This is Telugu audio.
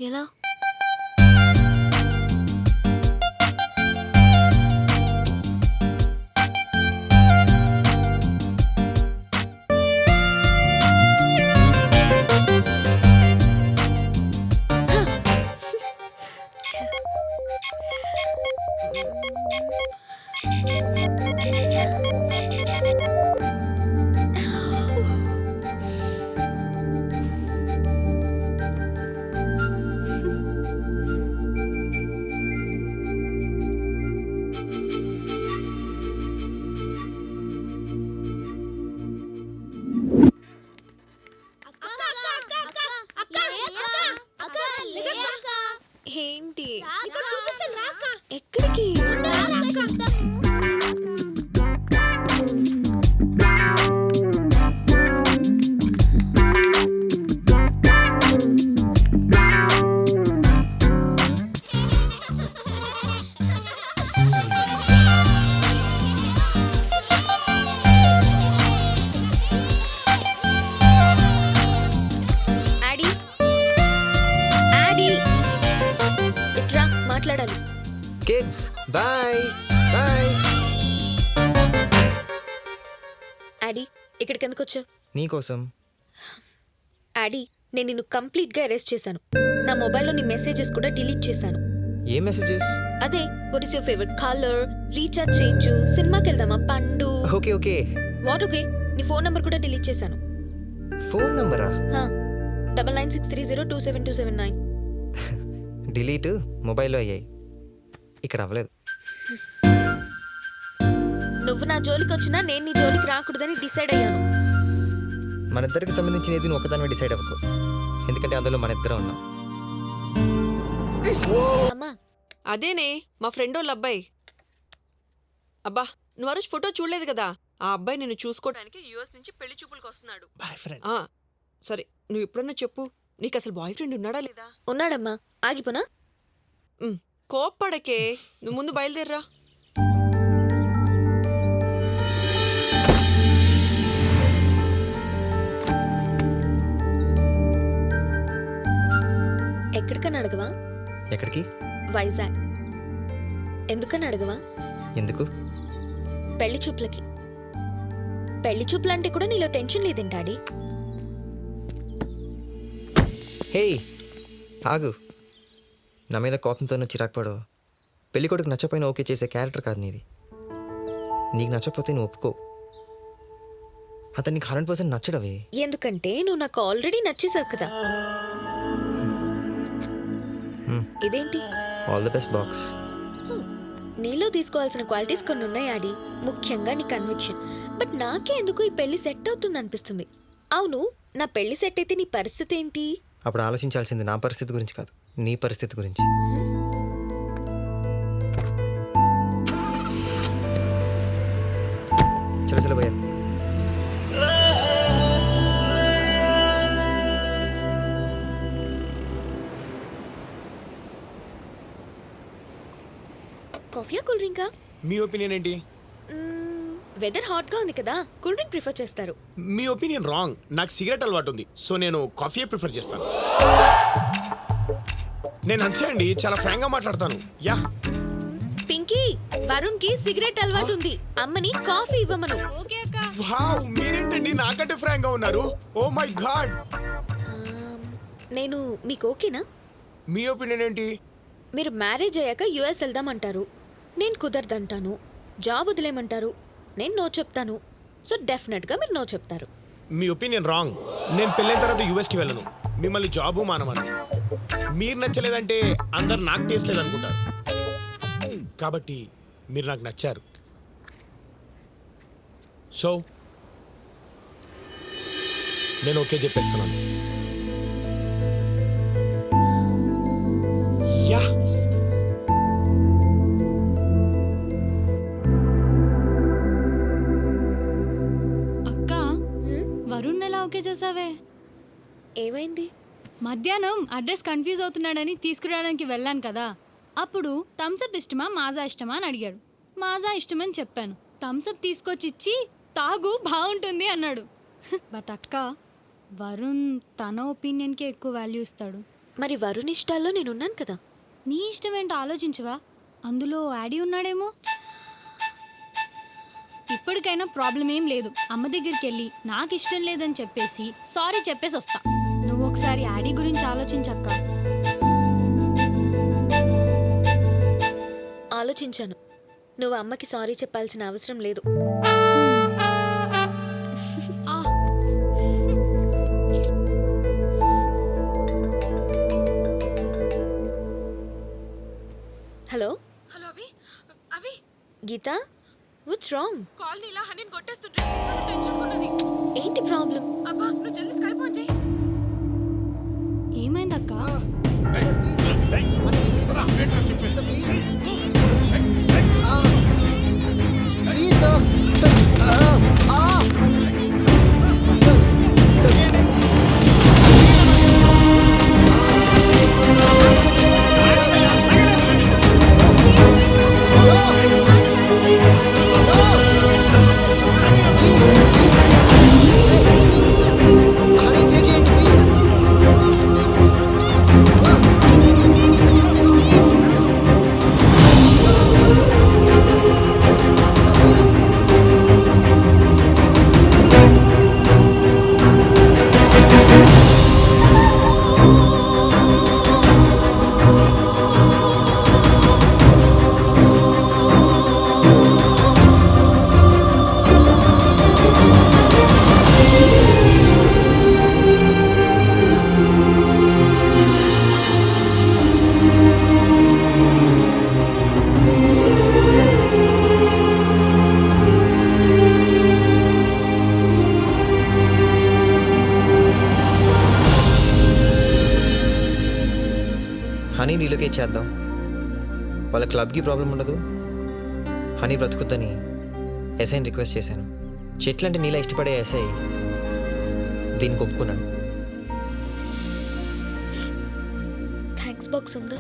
ఎలా? ఏంటి? ఎక్కడికి? మాట్లాడాలి. Kids bye bye. ఆడి ఇక్కడికి ఎందుకు వచ్చావు? నీకోసం. ఆడి నేను నిన్ను కంప్లీట్ గా అరెస్ట్ చేశాను. నా మొబైల్లో నీ మెసేజెస్ కూడా డిలీట్ చేశాను. ఏ మెసేజెస్? అదే what is your favourite colour, recharge చేయించు, సినిమాకి వెళ్దామా, పండు. Okay okay. What okay? నీ ఫోన్ నంబర్ కూడా డిలీట్ చేశాను. ఫోన్ నంబరా? 9963027279. డిలీట్ మొబైల్లో అయ్యాయి, ఇక్కడ అవ్వలేదు. నువ్వు నా జోలికి వచ్చినా నేను నీ జోలికి రాకూడదని డిసైడ్ అయ్యాను. మన ఇద్దరికి సంబంధించిన ఏది నువ్వు ఒకదాని డిసైడ్ అవ్వకు, ఎందుకంటే అందులో మన ఇద్దరం ఉన్నాం. అమ్మా అదేనే మా ఫ్రెండ్ వాళ్ళ అబ్బాయి. అబ్బా నువ్వు ఆ రోజు ఫోటో చూడలేదు కదా, ఆ అబ్బాయి నిన్ను చూసుకోవడానికి యుఎస్ నుంచి పెళ్లి చూపులకు వస్తున్నాడు. సరే నువ్వు ఎప్పుడన్నా చెప్పు, నీకు అసలు బాయ్ ఫ్రెండ్ ఉన్నాడా లేదా? ఉన్నాడమ్మా. ఆగిపోనా? కోప్పడకే, నువ్వు ముందు బయలుదేర్రా. ఎక్కడికని అడగవా? ఎక్కడికి? వైజాగ్. ఎందుకని అడగవా? ఎందుకు? పెళ్లి చూపులకి. పెళ్లి చూపులంటే కూడా నీలో టెన్షన్ లేదేంటాడి? హే ఆగు, నా మీద కోపంతోనో చిరాకుపడో. పెళ్లి కొడుకు నచ్చపోయినా ఓకే చేసే క్యారెక్టర్ కాదు నీది. నీకు నచ్చకపోతే నువ్వు ఒప్పుకో. అతను నీకు 100% నచ్చడవే. ఎందుకంటే నువ్వు నాకు ఆల్రెడీ నచ్చేసావు కదా. ఇదేంటి? All the best box. నీలో తీసుకోవాల్సిన క్వాలిటీస్ కొన్ని ఉన్నాయి ఆడి, ముఖ్యంగా నీ కన్విక్షన్. బట్ నాకే ఎందుకు ఈ పెళ్లి సెట్ అవుతుంది అనిపిస్తుంది. అవును, నా పెళ్లి సెట్ అయితే నీ పరిస్థితి ఏంటి? అప్పుడు ఆలోచించాల్సింది నా పరిస్థితి గురించి కాదు, నీ పరిస్థితి గురించి. చలో చలో భయ్యా. కాఫీయా కూల్ డ్రింకా? మీ ఒపీనియన్ ఏంటి? వెదర్ హాట్ గా ఉంది కదా, కూల్ డ్రింక్ ప్రిఫర్ చేస్తారు. మీ ఒపీనియన్ రాంగ్. నాకు సిగరెట్ అలవాటు ఉంది, సో నేను కాఫీయే ప్రిఫర్ చేస్తాను. నేను అంతే అండి, చాలా ఫ్రాంక్ గా మాట్లాడతాను. యా పింకీ, వరుణ్ కి సిగరెట్ అలవాటు ఉంది, అమ్మని కాఫీ ఇవ్వమను. వావ్, మీరేంటండి నాకంటే ఫ్రాంక్ గా ఉన్నారు? Oh my god. నేను మీకు ఓకేనా? మీ ఒపీనియన్ ఏంటి? మీరు మ్యారేజ్ అయ్యాక యుఎస్ వెళ్దామంటారు, నేను కుదరదంటాను. జాబ్ వదిలేమంటారు, నేను నో చెప్తాను. సో డెఫినెట్ గా మీరు నో చెప్తారు. మీ ఒపీనియన్ రాంగ్. నేను పెళ్ళైన తర్వాత యూఎస్ కి వెళ్ళను, మిమ్మల్ని జాబు మానమను. మీరు నచ్చలేదంటే అందరు నాకు టేస్ట్ లేదు అనుకుంటారు. కాబట్టి మీరు నాకు నచ్చారు. సో నేను ఓకే చెప్పేస్తున్నాను. యా వరుణ్ ఎలా ఓకే చేసావే? ఏమైంది? మధ్యాహ్నం అడ్రస్ కన్ఫ్యూజ్ అవుతున్నాడని తీసుకురావడానికి వెళ్ళాను కదా, అప్పుడు థమ్సప్ ఇష్టమా మాజా ఇష్టమా అని అడిగాడు. మాజా ఇష్టమని చెప్పాను. థమ్సప్ తీసుకొచ్చి ఇచ్చి తాగు బాగుంటుంది అన్నాడు. బట్ అక్క, వరుణ్ తన ఒపీనియన్కే ఎక్కువ వాల్యూ ఇస్తాడు. మరి వరుణ్ ఇష్టాల్లో నేనున్నాను కదా. నీ ఇష్టం ఏంటో ఆలోచించవా? అందులో యాడీ ఉన్నాడేమో. ఇప్పటికైనా ప్రాబ్లం ఏం లేదు. అమ్మ దగ్గరికి వెళ్ళి నాకు ఇష్టం లేదని చెప్పేసి సారీ చెప్పేసి వస్తా. నువ్వు ఒకసారి యాడీ గురించి ఆలోచించక్క. ఆలోచించాను. నువ్వు అమ్మకి సారీ చెప్పాల్సిన అవసరం లేదు. ఆ, హలో హలో అవి అవి గీత, వాట్స్ రాంగ్? కాలనీలా హనీని కొట్టేస్తుంటే చాలా టెన్షన్ ఉన్నది. ఏంటి ప్రాబ్లం? అబ్బా నువ్వు జల్దీ స్కై ఫోన్ చేయి. ఏమైందక్క? హనీ రీలొకేట్ చేద్దాం. వాళ్ళ క్లబ్కి ప్రాబ్లం ఉండదు. హనీ బ్రతుకుద్దని ఎస్ఐని రిక్వెస్ట్ చేశాను. చెట్లంటే నీలా ఇష్టపడే ఎస్ఐ దీనికి ఒప్పుకున్నాను. థ్యాంక్స్ బాక్స్ ఉందా?